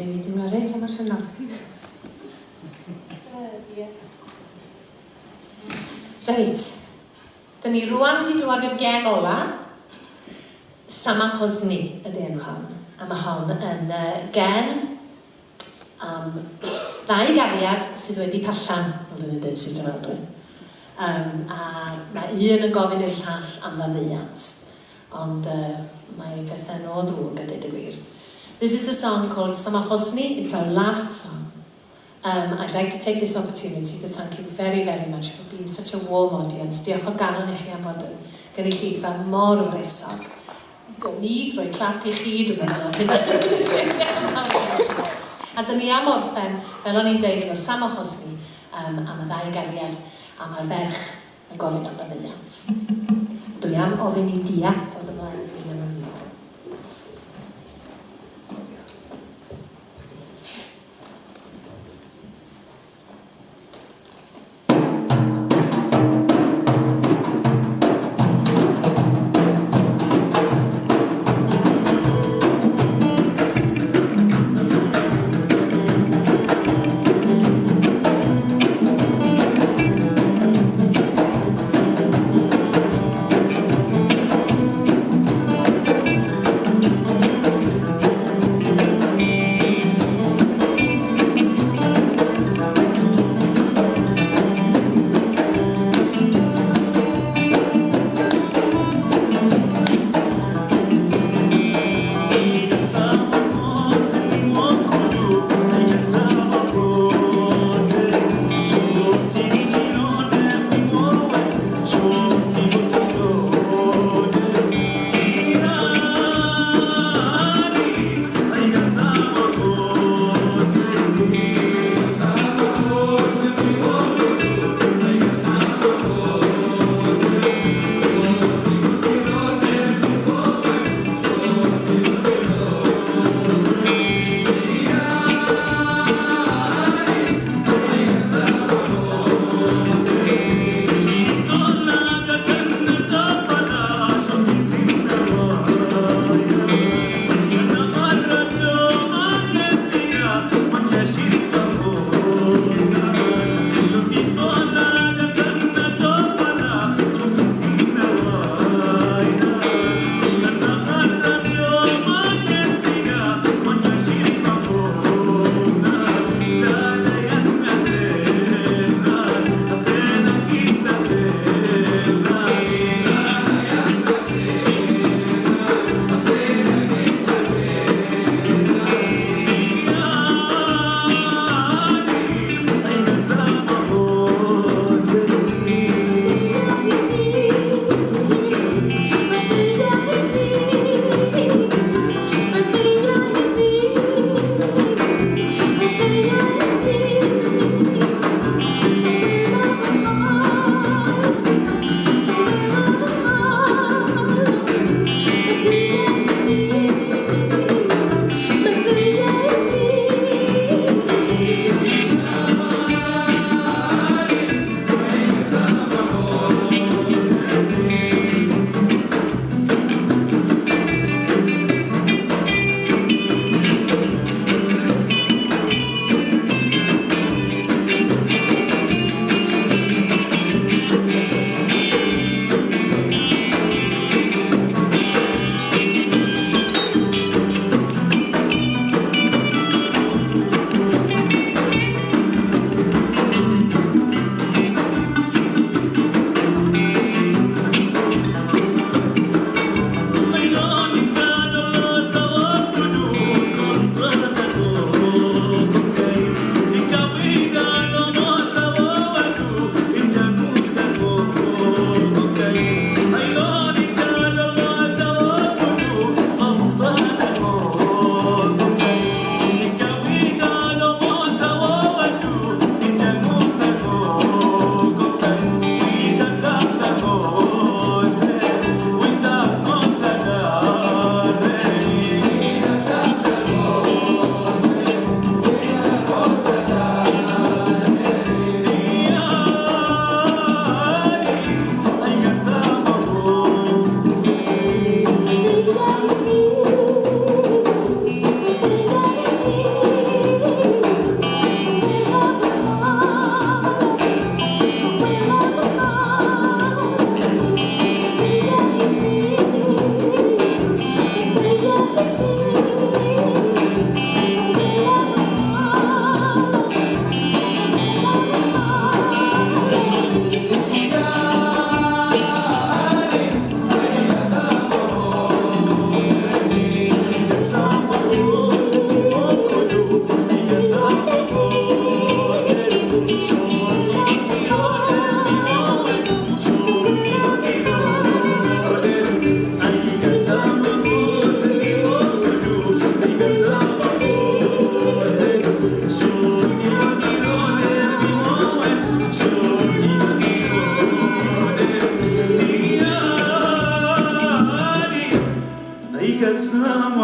dwi'n ei dim reit emosiynol. Reit, dyn ni rwan wedi dod i'r gen ola, Sama Hosni ydy enw hon. A mae hon yn gen ddau gariad sydd wedi pallan o ddyn nhw'n sydd yn adwy. A mae un yn gofyn i'r llall am ddaddeuant, ond mae pethau no ddrwg a dweud y gwir. This is a song called Sama Hosni. It's our last song. I'd like to take this opportunity to thank you very, very much for being such a warm audience. Diolch o galon i chi am fod yn gynulleidfa mor o resog. Gonig, roi clap i chi, dwi'n meddwl. A dyn ni am orffen, fel o'n i'n deud efo Sama Hosni, am y ddau gariad, a mae'r ferch yn gofyn am ddaddeuant. Dwi am ofyn i Dia bod ymlaen.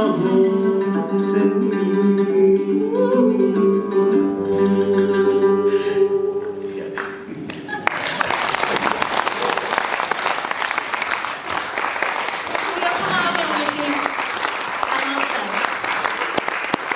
aros yn mi.